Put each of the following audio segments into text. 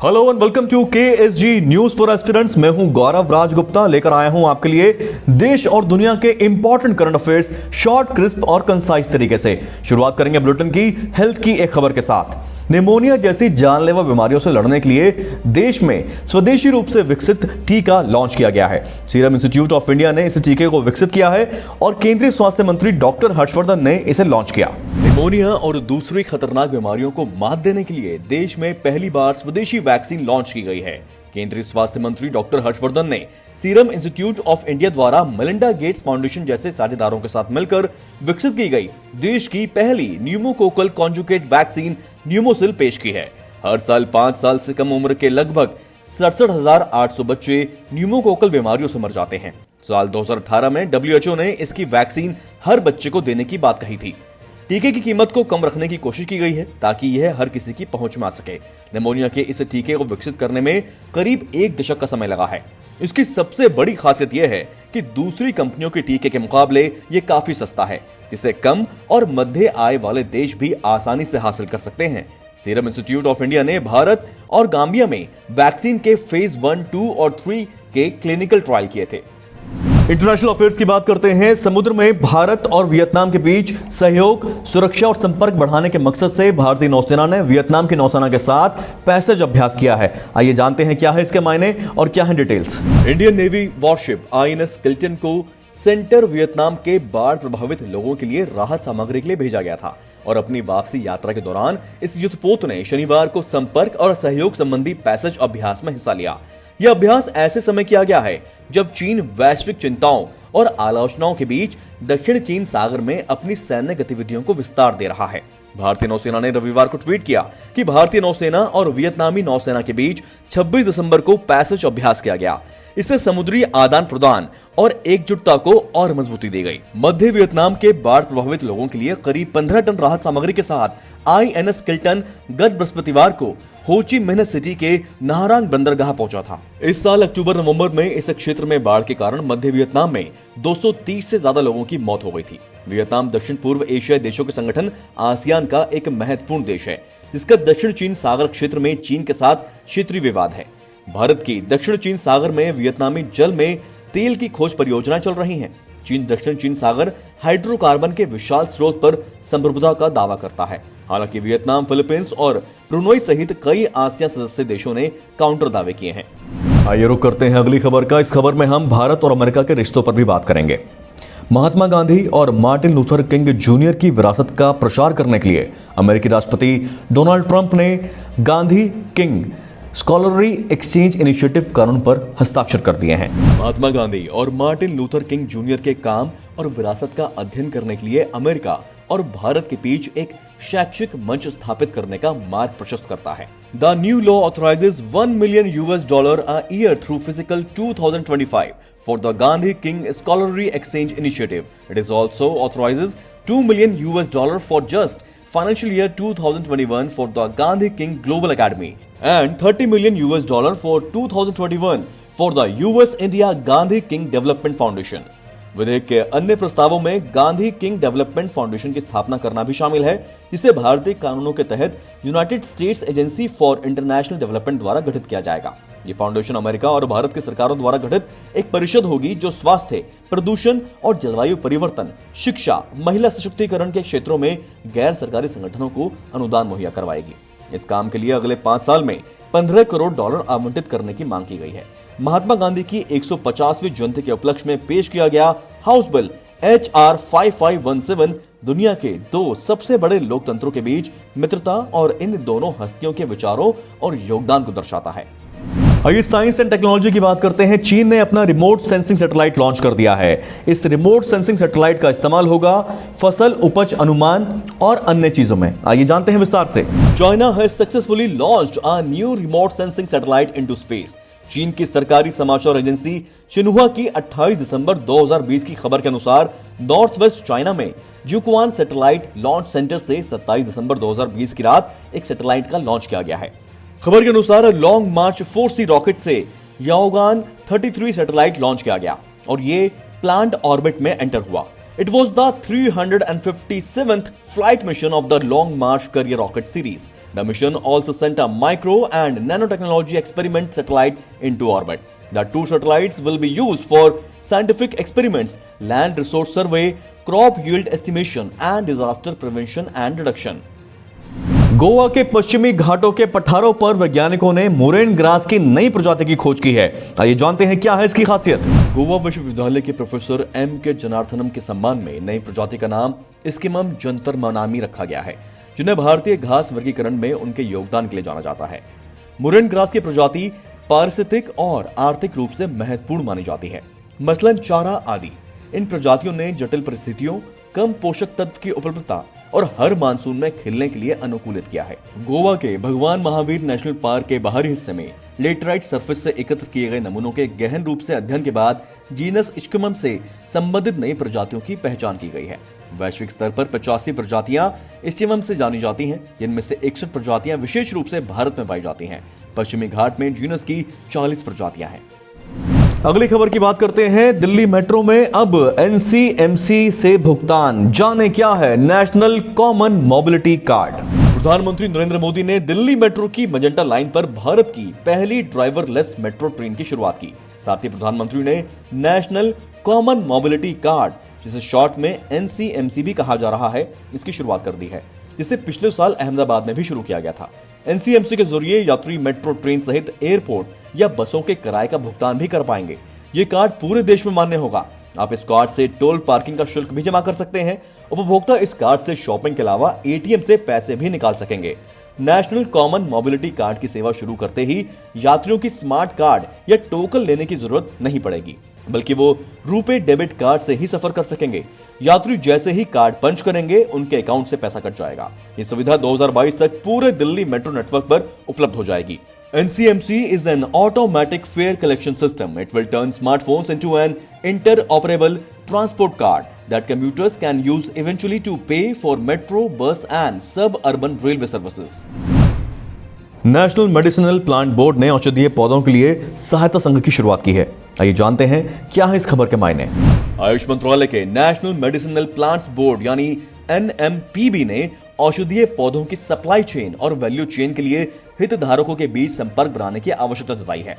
Hello and welcome to KSG news for aspirants. मैं हूं गौरव राजगुप्ता, लेकर आया हूं आपके लिए देश और दुनिया के important current affairs short, crisp और कंसाइज तरीके से। शुरुआत करेंगे बुलेटिन की हेल्थ की एक खबर के साथ। निमोनिया जैसी जानलेवा बीमारियों से लड़ने के लिए देश में स्वदेशी रूप से विकसित टीका लॉन्च किया गया है। सीरम इंस्टीट्यूट ऑफ इंडिया ने इस टीके को विकसित किया है और केंद्रीय स्वास्थ्य मंत्री डॉक्टर हर्षवर्धन ने इसे लॉन्च किया। निमोनिया और दूसरी खतरनाक बीमारियों को मात देने के लिए देश में पहली बार स्वदेशी वैक्सीन लॉन्च की गई है। केंद्रीय स्वास्थ्य मंत्री डॉक्टर हर्षवर्धन ने सीरम इंस्टीट्यूट ऑफ इंडिया द्वारा मेलिंडा गेट्स फाउंडेशन जैसे साझेदारों के साथ मिलकर विकसित की गई देश की पहली न्यूमोकोकल कॉन्जुगेट वैक्सीन न्यूमोसिल पेश की है। हर साल 5 साल से कम उम्र के लगभग 67,800 बच्चे न्यूमोकोकल बीमारियों से मर जाते हैं। साल 2018 में WHO ने इसकी वैक्सीन हर बच्चे को देने की बात कही थी। टीके की कीमत को कम रखने की कोशिश की गई है ताकि यह हर किसी की पहुंच में आ सके। निमोनिया के इस टीके को विकसित करने में करीब 1 दशक का समय लगा है। इसकी सबसे बड़ी खासियत यह है कि दूसरी कंपनियों के टीके के मुकाबले ये काफी सस्ता है, जिसे कम और मध्य आय वाले देश भी आसानी से हासिल कर सकते हैं। सीरम इंस्टीट्यूट ऑफ इंडिया ने भारत और गाम्बिया में वैक्सीन के फेज 1, 2 और 3 के क्लिनिकल ट्रायल किए थे। इंटरनेशनल अफेयर्स की बात करते हैं। समुद्र में भारत और वियतनाम के बीच सहयोग, सुरक्षा और संपर्क बढ़ाने के मकसद से भारतीय नौसेना ने वियतनाम की नौसेना के साथ पैसेज अभ्यास किया है। आइए जानते हैं क्या है इसके मायने और क्या है details. Indian navy worship INS Kiltan को सेंटर वियतनाम के बाढ़ प्रभावित लोगों के लिए राहत सामग्री के लिए भेजा गया था और अपनी वापसी यात्रा के दौरान इस युद्धपोत ने शनिवार को संपर्क और सहयोग संबंधी पैसेज अभ्यास में हिस्सा लिया। यह अभ्यास ऐसे समय किया गया है जब चीन वैश्विक चिंताओं और आलोचनाओं के बीच दक्षिण चीन सागर में अपनी सैन्य गतिविधियों को विस्तार दे रहा है। भारतीय नौसेना ने रविवार को ट्वीट किया कि भारतीय नौसेना और वियतनामी नौसेना के बीच 26 दिसंबर को पैसेज अभ्यास किया गया। इससे समुद्री आदान प्रदान और एकजुटता को और मजबूती दी गई। मध्य वियतनाम के बाढ़ प्रभावित लोगों के लिए करीब 15 टन राहत सामग्री के साथ INS किल्टन गत बृहस्पतिवार को हो ची मिन्ह सिटी के नाहरांग बंदरगाह पहुंचा था। इस साल अक्टूबर-नवंबर में इस क्षेत्र में बाढ़ के कारण मध्य वियतनाम में 230 से ज्यादा लोगों की मौत हो गई थी। वियतनाम दक्षिण पूर्व एशियाई देशों के संगठन आसियान का एक महत्वपूर्ण देश है, जिसका दक्षिण चीन सागर क्षेत्र में चीन के साथ क्षेत्रीय विवाद है। भारत की दक्षिण चीन सागर में वियतनामी जल में तेल की खोज परियोजनाएं चल रही हैं। चीन दक्षिण चीन सागर हाइड्रोकार्बन के विशाल स्रोत पर संप्रभुता का दावा करता है। हालांकि वियतनाम, फिलीपींस और ब्रुनोई सहित कई आसियान सदस्य देशों ने काउंटर दावे किए हैं। आइए रुक करते हैं अगली खबर का। इस खबर में हम भारत और अमेरिका के रिश्तों पर भी बात करेंगे। महात्मा गांधी और मार्टिन लूथर किंग जूनियर की विरासत का प्रचार करने के लिए अमेरिकी राष्ट्रपति डोनाल्ड ट्रंप ने Gandhi king scholarly exchange initiative कानून पर हस्ताक्षर कर दिए हैं। महात्मा गांधी और मार्टिन लूथर किंग जूनियर के काम और विरासत का अध्ययन करने के लिए अमेरिका और भारत के बीच एक शैक्षिक मंच स्थापित करने का मार्ग प्रशस्त करता है। The new law authorizes $1 million a year through fiscal 2025 for the Gandhi King Scholarly Exchange Initiative. It is also authorizes $2 million for just financial year 2021 for the Gandhi King Global Academy and $30 million for 2021 for the US India Gandhi King Development Foundation. विधेयक के अन्य प्रस्तावों में Gandhi king development foundation की स्थापना करना भी शामिल है, जिसे भारतीय कानूनों के तहत United states agency for international development द्वारा गठित किया जाएगा। ये फाउंडेशन अमेरिका और भारत की सरकारों द्वारा गठित एक परिषद होगी जो स्वास्थ्य, प्रदूषण और जलवायु परिवर्तन, शिक्षा, महिला सशक्तिकरण के क्षेत्रों में गैर सरकारी संगठनों को अनुदान मुहैया करवाएगी। इस काम के लिए अगले 5 साल में $15 करोड़ आवंटित करने की मांग की गई है। महात्मा गांधी की 150वीं जयंती के उपलक्ष्य में पेश किया गया हाउस बिल HR 5517 दुनिया के 2 सबसे बड़े लोकतंत्रों के बीच मित्रता और इन दोनों हस्तियों के विचारों और योगदान को दर्शाता है। आइए साइंस एंड टेक्नोलॉजी की बात करते हैं। चीन ने अपना रिमोट सेंसिंग सैटेलाइट लॉन्च कर दिया है। इस रिमोट सेंसिंग सैटेलाइट का इस्तेमाल होगा फसल उपज अनुमान और अन्य चीजों में। आइए जानते हैं विस्तार से। China has successfully launched a new remote sensing satellite into space. चीन की सरकारी समाचार एजेंसी शिन्हुआ की 28 दिसंबर 2020 की खबर के अनुसार नॉर्थ वेस्ट चाइना में जुक्वान सैटेलाइट लॉन्च सेंटर से 27 दिसंबर 2020 की रात एक सैटेलाइट का लॉन्च किया गया है। खबर के अनुसार लॉन्ग मार्च 4C रॉकेट से याओगान 33 सैटेलाइट लॉन्च किया गया और ये प्लांट ऑर्बिट में एंटर हुआ। It was the 357th flight mission of the Long March Carrier rocket series. The mission also sent a micro and nanotechnology experiment satellite into orbit. The two satellites will be used for scientific experiments, land resource survey, crop yield estimation, and disaster prevention and reduction. Goa के पश्चिमी घाटों के पठारों पर वैज्ञानिकों ने Morena grass की नई प्रजाति की खोज की है। आइए जानते हैं क्या है इसकी खासियत। गोवा विश्वविद्यालय के प्रोफेसर M.K. जनार्थनम के सम्मान में नई प्रजाति का नाम इस्किमम जंतर मनामी रखा गया है, जिन्हें भारतीय घास वर्गीकरण में उनके योगदान के लिए जाना जाता है। मुरेन ग्रास की प्रजाति पारिस्थितिक और आर्थिक रूप से महत्वपूर्ण मानी जाती है, मसलन चारा आदि। इन प्रजातियों ने जटिल परिस्थितियों, कम पोषक तत्व की उपलब्धता और हर मानसून में खिलने के लिए अनुकूलित किया है। गोवा के भगवान महावीर नेशनल पार्क के बाहरी हिस्से में लेटराइट सरफेस से एकत्र किए गए नमूनों के गहन रूप से अध्ययन के बाद जीनस इस्किमम से संबंधित नई प्रजातियों की पहचान की गई है। वैश्विक स्तर पर 85 प्रजातियां इस्किमम से जानी जाती हैं, जिनमें से 61 प्रजातियां विशेष रूप से भारत में पाई जाती हैं। पश्चिमी घाट में जीनस की 40 प्रजातियां हैं। अगली खबर की बात करते हैं। दिल्ली मेट्रो में अब NCMC से भुगतान। जाने क्या है नेशनल कॉमन मोबिलिटी कार्ड। प्रधानमंत्री नरेंद्र मोदी ने दिल्ली मेट्रो की मजेंटा लाइन पर भारत की पहली ड्राइवरलेस मेट्रो ट्रेन की शुरुआत की। साथ ही प्रधानमंत्री ने नेशनल कॉमन मोबिलिटी कार्ड, जिसे शॉर्ट में NCMC भी कहा जा रहा है, इसकी शुरुआत कर दी है, जिसे पिछले साल अहमदाबाद में भी शुरू किया गया था। NCMC के जरिए यात्री मेट्रो ट्रेन सहित एयरपोर्ट या बसों के किराए का भुगतान भी कर पाएंगे। ये कार्ड पूरे देश में मान्य होगा। आप इस कार्ड से टोल पार्किंग का शुल्क भी जमा कर सकते हैं। उपभोक्ता इस कार्ड से शॉपिंग के अलावा ATM से पैसे भी निकाल सकेंगे। नेशनल कॉमन मोबिलिटी कार्ड की सेवा शुरू करते ही यात्रियों की स्मार्ट कार्ड या टोकन लेने की जरूरत नहीं पड़ेगी, बल्कि वो रुपे डेबिट कार्ड से ही सफर कर सकेंगे। यात्री जैसे ही कार्ड पंच करेंगे, उनके अकाउंट से पैसा कट जाएगा। ये सुविधा 2022 तक पूरे दिल्ली मेट्रो नेटवर्क पर उपलब्ध हो जाएगी। NCMC is an automatic fare collection system. It will turn smartphones into an interoperable transport card that commuters can use eventually to pay for metro, bus and suburban railway services. National medicinal plant board ने औषधीय पौधों के लिए सहायता संघ की शुरुआत की है। आइए जानते हैं क्या है इस खबर के मायने। आयुष मंत्रालय के नेशनल मेडिसिनल प्लांट्स बोर्ड यानी NMPB ने औषधीय पौधों की सप्लाई चेन और वैल्यू चेन के लिए हितधारकों के बीच संपर्क बनाने की आवश्यकता जताई है।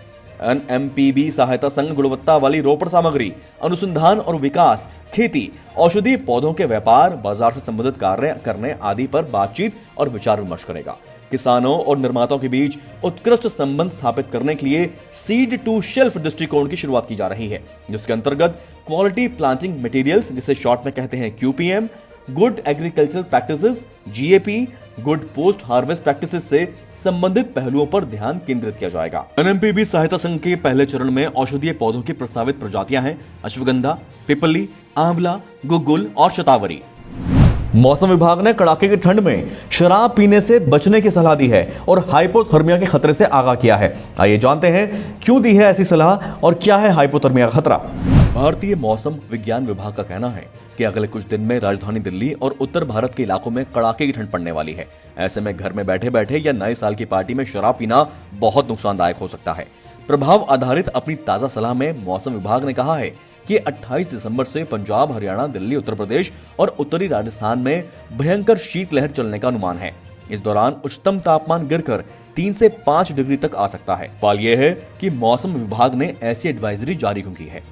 NMPB सहायता संघ गुणवत्ता वाली रोपण सामग्री, अनुसंधान और विकास, खेती, औषधीय पौधों के व्यापार, बाजार से संबंधित कार्य करने आदि पर बातचीत और विचार विमर्श करेगा। किसानों और निर्माताओं के बीच उत्कृष्ट संबंध स्थापित करने के लिए सीड टू शेल्फ दृष्टिकोण की शुरुआत की जा रही है, जिसके अंतर्गत क्वालिटी प्लांटिंग मटेरियल्स, जिसे शॉर्ट में कहते हैं QPM, good agricultural practices GAP, good post harvest practices से संबंधित पहलुओं पर ध्यान केंद्रित किया जाएगा। NMPB सहायता संघ के पहले चरण में औषधीय पौधों की प्रस्तावित प्रजातियां हैं अश्वगंधा, पिपली, आंवला, गुग्गुल और शतावरी। मौसम विभाग ने कड़ाके की ठंड में शराब पीने से बचने की सलाह दी है और हाइपोथर्मिया के खतरे से आगाह किया है। आइए जानते हैं क्यों दी है ऐसी सलाह और क्या है हाइपोथर्मिया का खतरा। भारतीय मौसम विज्ञान विभाग का कहना है कि अगले कुछ दिन में राजधानी दिल्ली और उत्तर भारत के इलाकों में कड़ाके की ठंड पड़ने वाली है। ऐसे में घर में बैठे बैठे या नए साल की पार्टी में शराब पीना बहुत नुकसानदायक हो सकता है। प्रभाव आधारित अपनी ताजा सलाह में मौसम विभाग ने कहा है कि 28 दिसंबर से पंजाब, हरियाणा, दिल्ली, उत्तर प्रदेश और उत्तरी राजस्थान में भयंकर शीतलहर चलने का अनुमान है। इस दौरान उच्चतम तापमान गिरकर 3 से 5 डिग्री तक आ सकता है। सवाल यह है कि मौसम विभाग ने ऐसी एडवाइजरी जारी क्यों की है।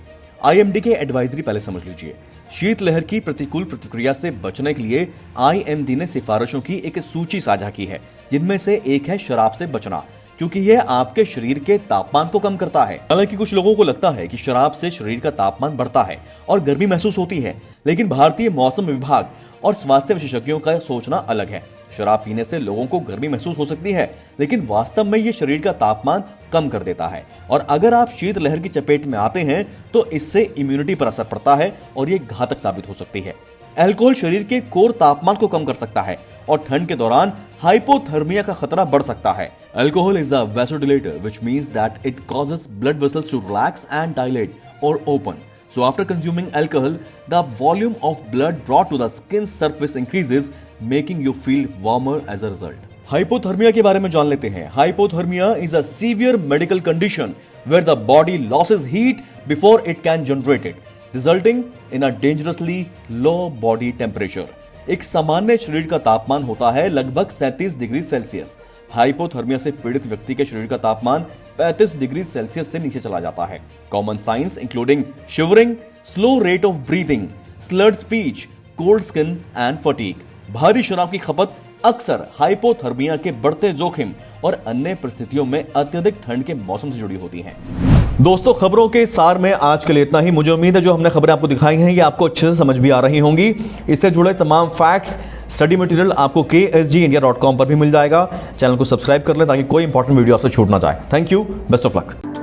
IMD के एडवाइजरी पहले समझ लीजिए। शीतलहर की प्रतिकूल प्रतिक्रिया से बचने के लिए IMD ने सिफारिशों की एक सूची साझा की है, जिनमें से एक है शराब से बचना, क्योंकि यह आपके शरीर के तापमान को कम करता है। हालांकि कुछ लोगों को लगता है कि शराब से शरीर का तापमान बढ़ता है और गर्मी महसूस होती है, लेकिन भारतीय मौसम विभाग और स्वास्थ्य विशेषज्ञों का सोचना अलग है। शराब पीने से लोगों को गर्मी महसूस हो सकती है, लेकिन वास्तव में यह शरीर का तापमान कम कर देता है और अगर आप शीतलहर की चपेट में आते हैं तो इससे इम्यूनिटी पर असर पड़ता है और यह घातक साबित हो सकती है। अल्कोहल शरीर के कोर तापमान को कम कर सकता है और ठंड के दौरान हाइपोथर्मिया का खतरा बढ़ सकता है। Alcohol is a vasodilator, which means that it causes blood vessels to relax and dilate or open. So after consuming alcohol, the volume of blood brought to the skin's surface increases, making you feel warmer as a result. Hypothermia के बारे में जान लेते हैं। Hypothermia is a severe medical condition where the body loses heat before it can generate it. Resulting in a dangerously low body temperature. एक सामान्य शरीर का तापमान होता है लगभग 37 डिग्री सेल्सियस। हाइपोथर्मिया से पीड़ित व्यक्ति के शरीर का तापमान 35 डिग्री सेल्सियस से नीचे चला जाता है। Common science including shivering, slow rate of breathing, slurred speech, cold skin and fatigue. भारी शराब की खपत अक्सर हाइपोथर्मिया के बढ़ते जोखिम और अन्य परिस्थितियों में अत्यधिक ठंड के मौसम से जुड़ी होती हैं। दोस्तों, खबरों के सार में आज के लिए इतना ही। मुझे उम्मीद है जो हमने खबरें आपको दिखाई हैं ये आपको अच्छे से समझ भी आ रही होंगी। इससे जुड़े तमाम फैक्ट्स, स्टडी मटेरियल आपको ksgindia.com पर भी मिल जाएगा। चैनल को सब्सक्राइब कर लें ताकि कोई इंपॉर्टेंट वीडियो आपसे छूट ना जाए। Thank you, best of luck.